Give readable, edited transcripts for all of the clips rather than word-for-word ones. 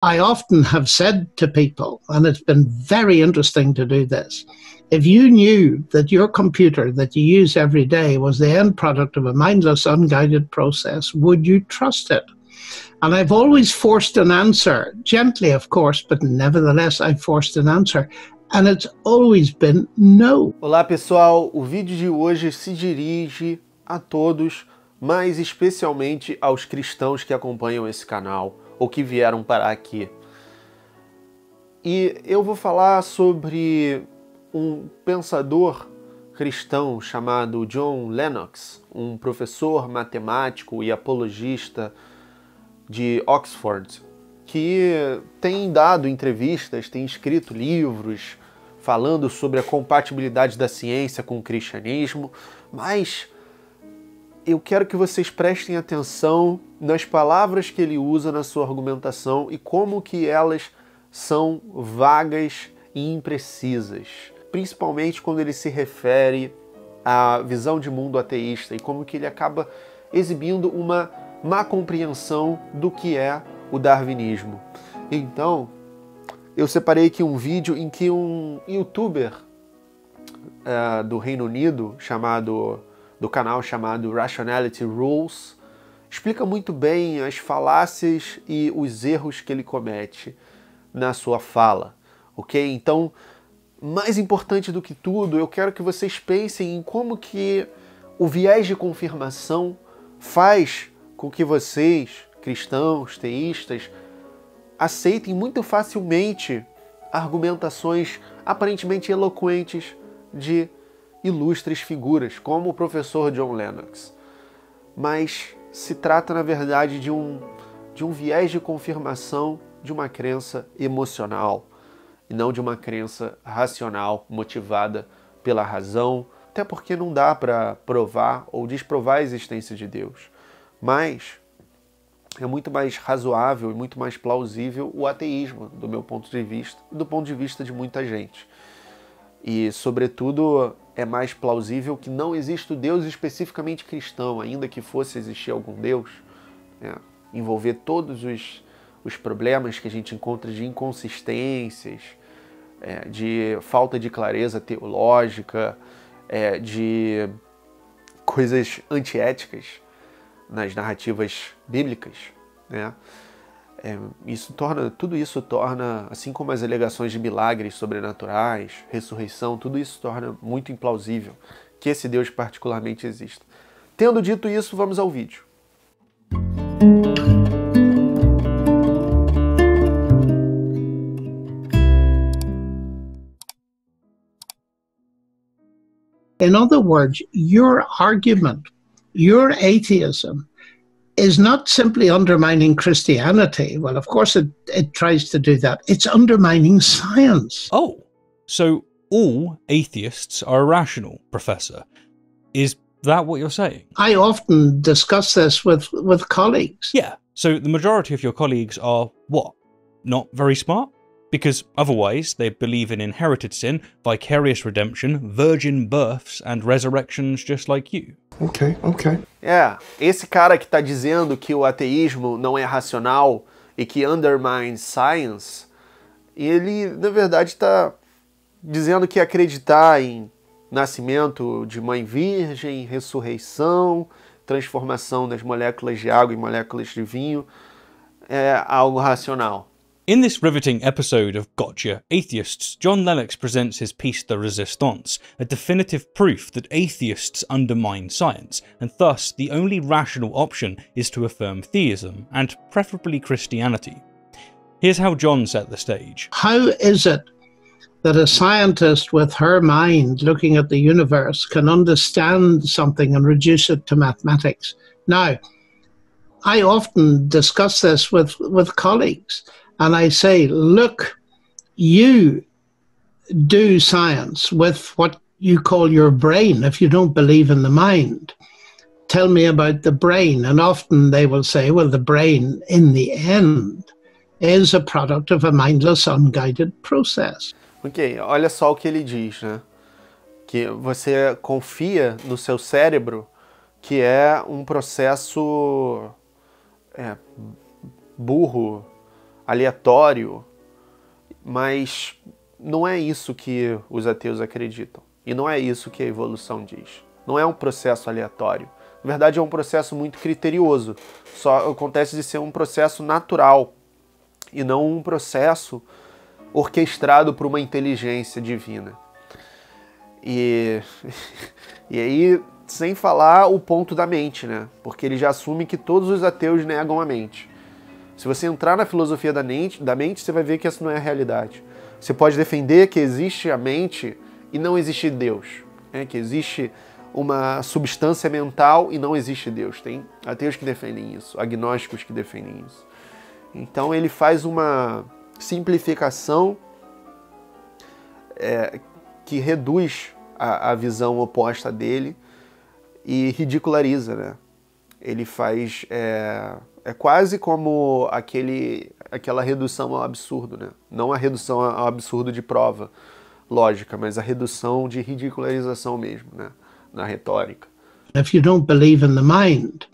I often have said to people, and it's been very interesting to do this, if you knew that your computer that you use every day was the end product of a mindless, unguided process, would you trust it? And I've always forced an answer, gently of course, but nevertheless I've forced an answer. And it's always been no. Olá pessoal, o vídeo de hoje se dirige a todos, mas especialmente aos cristãos que acompanham esse canal ou que vieram parar aqui. E eu vou falar sobre um pensador cristão chamado John Lennox, um professor matemático e apologista de Oxford, que tem dado entrevistas, tem escrito livros falando sobre a compatibilidade da ciência com o cristianismo, mas eu quero que vocês prestem atenção nas palavras que ele usa na sua argumentação e como que elas são vagas e imprecisas, principalmente quando ele se refere à visão de mundo ateísta e como que ele acaba exibindo uma má compreensão do que é o darwinismo. Então, eu separei aqui um vídeo em que um youtuber do Reino Unido, do canal chamado Rationality Rules, explica muito bem as falácias e os erros que ele comete na sua fala, ok? Então, mais importante do que tudo, eu quero que vocês pensem em como que o viés de confirmação faz com que vocês, cristãos, teístas, aceitem muito facilmente argumentações aparentemente eloquentes de ilustres figuras, como o professor John Lennox. Mas se trata, na verdade, de um viés de confirmação de uma crença emocional, e não de uma crença racional, motivada pela razão, até porque não dá para provar ou desprovar a existência de Deus. Mas é muito mais razoável e muito mais plausível o ateísmo, do meu ponto de vista, e do ponto de vista de muita gente. E, sobretudo, é mais plausível que não exista o Deus especificamente cristão, ainda que fosse existir algum Deus, envolver todos os problemas que a gente encontra de inconsistências, de falta de clareza teológica, de coisas antiéticas nas narrativas bíblicas, né? Tudo isso torna, assim como as alegações de milagres sobrenaturais, ressurreição, tudo isso torna muito implausível que esse Deus particularmente exista. Tendo dito isso, vamos ao vídeo. In other words, your argument, your atheism, is not simply undermining Christianity. Well, of course it tries to do that. It's undermining science. Oh, so all atheists are irrational, Professor. Is that what you're saying? I often discuss this with colleagues. Yeah, so the majority of your colleagues are what? Not very smart? Because otherwise they believe in inherited sin, vicarious redemption, virgin births, and resurrections just like you. Ok. Esse cara que está dizendo que o ateísmo não é racional e que undermines science, ele, na verdade, está dizendo que acreditar em nascimento de mãe virgem, ressurreição, transformação das moléculas de água em moléculas de vinho é algo racional. In this riveting episode of Gotcha Atheists, John Lennox presents his piece De Resistance, a definitive proof that atheists undermine science, and thus the only rational option is to affirm theism, and preferably Christianity. Here's how John set the stage. How is it that a scientist with her mind looking at the universe can understand something and reduce it to mathematics? Now, I often discuss this with colleagues. And I say, look, you do science with what you call your brain if you don't believe in the mind. Tell me about the brain. And often they will say, well, the brain, in the end, is a product of a mindless, unguided process. Ok, olha só o que ele diz, né? Que você confia no seu cérebro, que é um processo burro, aleatório, mas não é isso que os ateus acreditam. E não é isso que a evolução diz. Não é um processo aleatório. Na verdade, é um processo muito criterioso. Só acontece de ser um processo natural e não um processo orquestrado por uma inteligência divina. E aí, sem falar o ponto da mente, né? Porque ele já assume que todos os ateus negam a mente. Se você entrar na filosofia da mente, você vai ver que essa não é a realidade. Você pode defender que existe a mente e não existe Deus, né? Que existe uma substância mental e não existe Deus. Tem ateus que defendem isso, agnósticos que defendem isso. Então ele faz uma simplificação que reduz a visão oposta dele e ridiculariza, né? Ele faz... É quase como aquela redução ao absurdo, né? Não a redução ao absurdo de prova lógica, mas a redução de ridicularização mesmo, né? Na retórica. If you don't believe in the mind,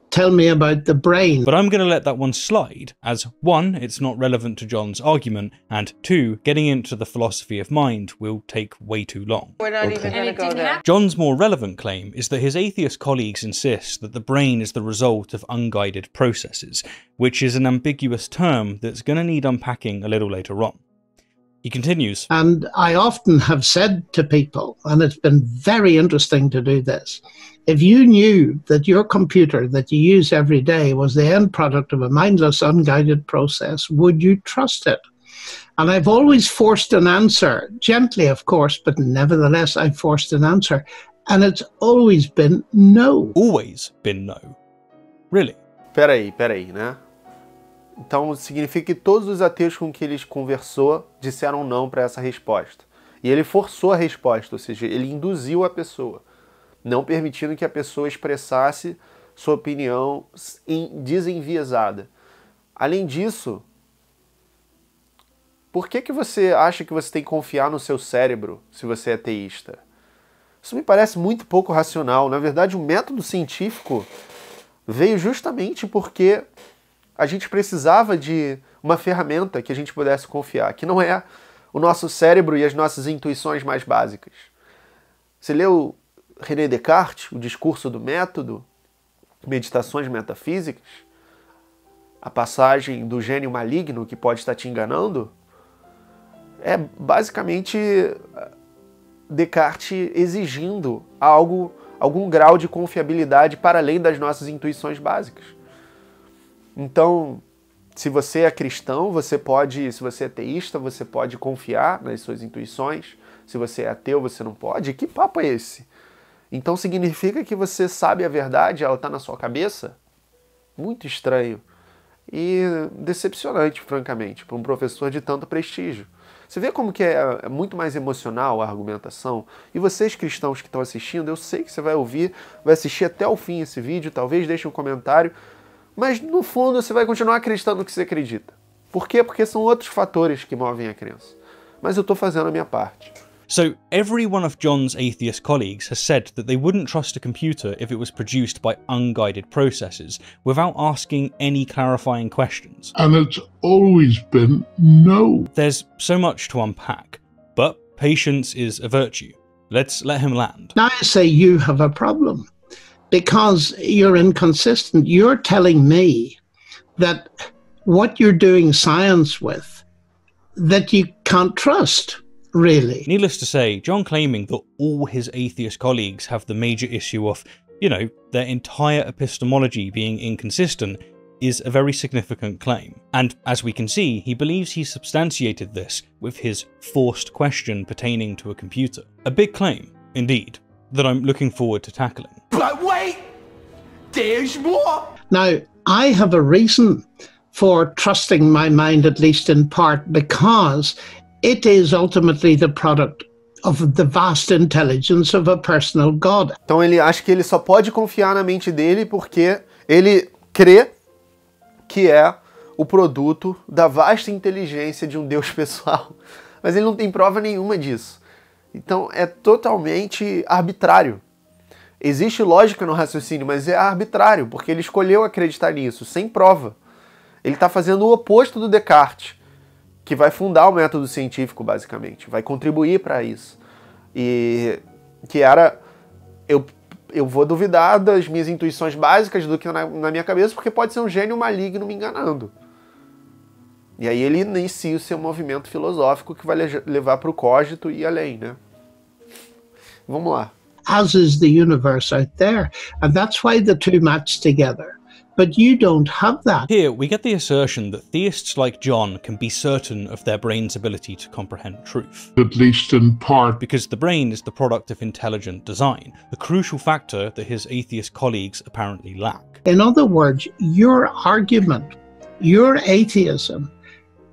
tell me about the brain. But I'm going to let that one slide, as 1, it's not relevant to John's argument, and 2, getting into the philosophy of mind will take way too long. We're not even going to go there. John's more relevant claim is that his atheist colleagues insist that the brain is the result of unguided processes, which is an ambiguous term that's going to need unpacking a little later on. He continues, And I often have said to people, and it's been very interesting to do this, if you knew that your computer that you use every day was the end product of a mindless, unguided process, would you trust it? And I've always forced an answer, gently of course, but nevertheless I forced an answer, and it's always been no. Always been no. Really? Peraí, né? Então significa que todos os ateus com que ele conversou disseram não para essa resposta. E ele forçou a resposta, ou seja, ele induziu a pessoa, não permitindo que a pessoa expressasse sua opinião desenviesada. Além disso, por que você acha que você tem que confiar no seu cérebro se você é ateísta? Isso me parece muito pouco racional. Na verdade, o método científico veio justamente porque a gente precisava de uma ferramenta que a gente pudesse confiar, que não é o nosso cérebro e as nossas intuições mais básicas. Você leu René Descartes, o discurso do método, Meditações Metafísicas, a passagem do gênio maligno que pode estar te enganando, é basicamente Descartes exigindo algum grau de confiabilidade para além das nossas intuições básicas. Então, se você é cristão, se você é ateísta, você pode confiar nas suas intuições. Se você é ateu, você não pode. Que papo é esse? Então significa que você sabe a verdade, ela está na sua cabeça? Muito estranho. E decepcionante, francamente, para um professor de tanto prestígio. Você vê como que é muito mais emocional a argumentação? E vocês cristãos que estão assistindo, eu sei que você vai assistir até o fim esse vídeo, talvez deixe um comentário, mas no fundo você vai continuar acreditando no que você acredita. Por quê? Porque são outros fatores que movem a crença. Mas eu estou fazendo a minha parte. So, every one of John's atheist colleagues has said that they wouldn't trust a computer if it was produced by unguided processes, without asking any clarifying questions. And it's always been no. There's so much to unpack, but patience is a virtue. Let's let him land. Now I say you have a problem because you're inconsistent. You're telling me that what you're doing science with, that you can't trust. Really. Needless to say, John claiming that all his atheist colleagues have the major issue of, their entire epistemology being inconsistent is a very significant claim. And as we can see, he believes he substantiated this with his forced question pertaining to a computer. A big claim, indeed, that I'm looking forward to tackling. But wait! There's more! Now, I have a reason for trusting my mind, at least in part, because it is ultimately the product of the vast intelligence of a personal God. Então ele acha que ele só pode confiar na mente dele porque ele crê que é o produto da vasta inteligência de um Deus pessoal. Mas ele não tem prova nenhuma disso. Então é totalmente arbitrário. Existe lógica no raciocínio, mas é arbitrário, porque ele escolheu acreditar nisso, sem prova. Ele está fazendo o oposto do Descartes, que vai fundar o método científico, basicamente, vai contribuir para isso. E que era, eu vou duvidar das minhas intuições básicas do que na minha cabeça, porque pode ser um gênio maligno me enganando. E aí ele inicia o seu movimento filosófico que vai levar para o cogito e além, né? Vamos lá. As is the universe out there, and that's why the two match together. But you don't have that. Here, we get the assertion that theists like John can be certain of their brain's ability to comprehend truth. At least in part. Because the brain is the product of intelligent design, a crucial factor that his atheist colleagues apparently lack. In other words, your argument, your atheism,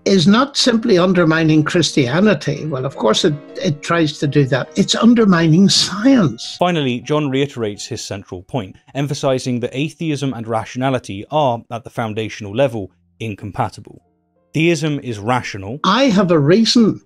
is not simply undermining Christianity. Well, of course it tries to do that. It's undermining science. Finally, John reiterates his central point, emphasizing that atheism and rationality are, at the foundational level, incompatible. Theism is rational. I have a reason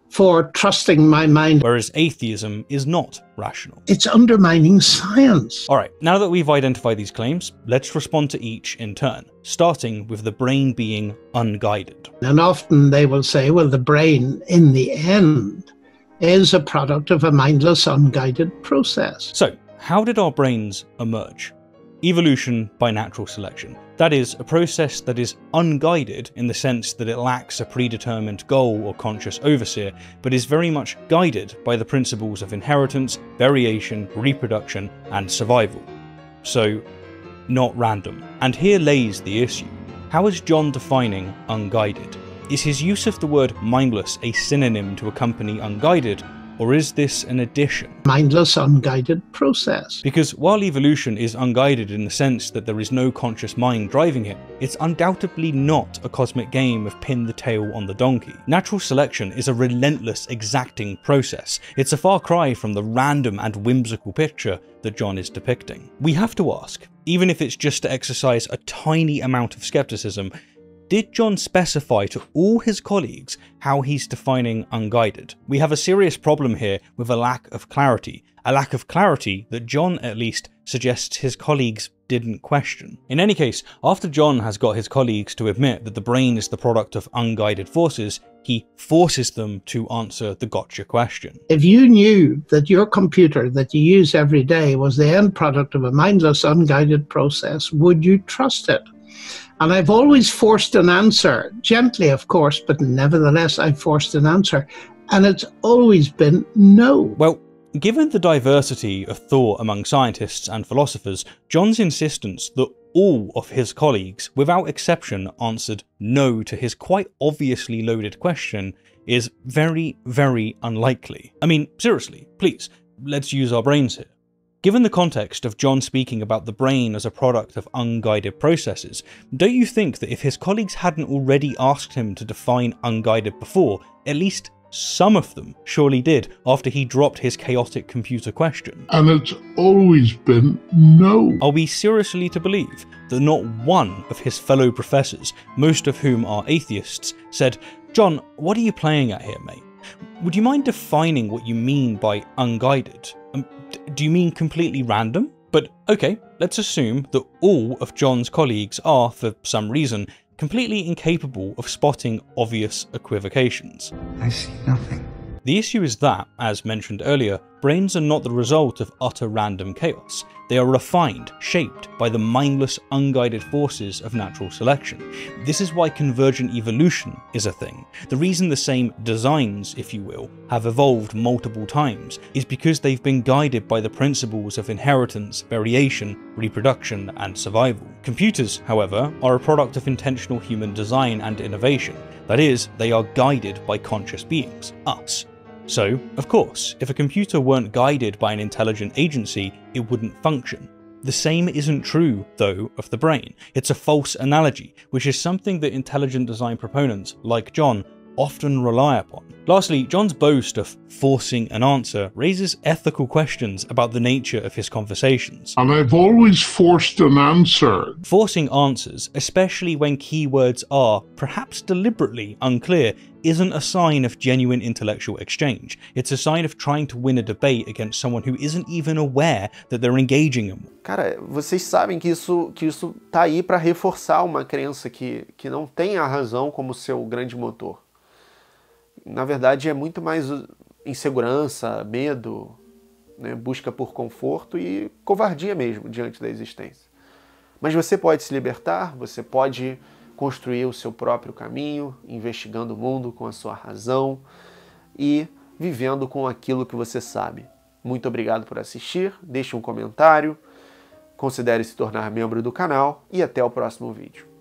for trusting my mind. Whereas atheism is not rational. It's undermining science. Alright, now that we've identified these claims, let's respond to each in turn, starting with the brain being unguided. And often they will say, well, the brain, in the end, is a product of a mindless, unguided process. So, how did our brains emerge? Evolution by natural selection. That is, a process that is unguided in the sense that it lacks a predetermined goal or conscious overseer, but is very much guided by the principles of inheritance, variation, reproduction, and survival. So, not random. And here lays the issue. How is John defining unguided? Is his use of the word mindless a synonym to accompany unguided, or is this an addition? Mindless, unguided process. Because while evolution is unguided in the sense that there is no conscious mind driving it, it's undoubtedly not a cosmic game of pin the tail on the donkey. Natural selection is a relentless, exacting process. It's a far cry from the random and whimsical picture that John is depicting. We have to ask, even if it's just to exercise a tiny amount of skepticism, did John specify to all his colleagues how he's defining unguided? We have a serious problem here with a lack of clarity that John at least suggests his colleagues didn't question. In any case, after John has got his colleagues to admit that the brain is the product of unguided forces, he forces them to answer the gotcha question. If you knew that your computer that you use every day was the end product of a mindless, unguided process, would you trust it? And I've always forced an answer, gently of course, but nevertheless I've forced an answer, and it's always been no. Well, given the diversity of thought among scientists and philosophers, John's insistence that all of his colleagues, without exception, answered no to his quite obviously loaded question is very, very unlikely. I mean, seriously, please, let's use our brains here. Given the context of John speaking about the brain as a product of unguided processes, don't you think that if his colleagues hadn't already asked him to define unguided before, at least some of them surely did after he dropped his chaotic computer question? And it's always been no. Are we seriously to believe that not one of his fellow professors, most of whom are atheists, said, "John, what are you playing at here, mate? Would you mind defining what you mean by unguided? Do you mean completely random?" But okay, let's assume that all of John's colleagues are, for some reason, completely incapable of spotting obvious equivocations. I see nothing. The issue is that, as mentioned earlier, brains are not the result of utter random chaos. They are refined, shaped by the mindless, unguided forces of natural selection. This is why convergent evolution is a thing. The reason the same designs, if you will, have evolved multiple times is because they've been guided by the principles of inheritance, variation, reproduction, and survival. Computers, however, are a product of intentional human design and innovation. That is, they are guided by conscious beings, us. So, of course, if a computer weren't guided by an intelligent agency, it wouldn't function. The same isn't true, though, of the brain. It's a false analogy, which is something that intelligent design proponents, like John, often rely upon. Lastly, John's boast of forcing an answer raises ethical questions about the nature of his conversations. And I've always forced an answer. Forcing answers, especially when keywords are, perhaps deliberately, unclear, isn't a sign of genuine intellectual exchange. It's a sign of trying to win a debate against someone who isn't even aware that they're engaging in one. Cara, vocês sabem que isso tá aí para reforçar uma crença que não tem a razão como seu grande motor. Na verdade, é muito mais insegurança, medo, né, busca por conforto e covardia mesmo diante da existência. Mas você pode se libertar, você pode construir o seu próprio caminho, investigando o mundo com a sua razão e vivendo com aquilo que você sabe. Muito obrigado por assistir, deixe um comentário, considere se tornar membro do canal e até o próximo vídeo.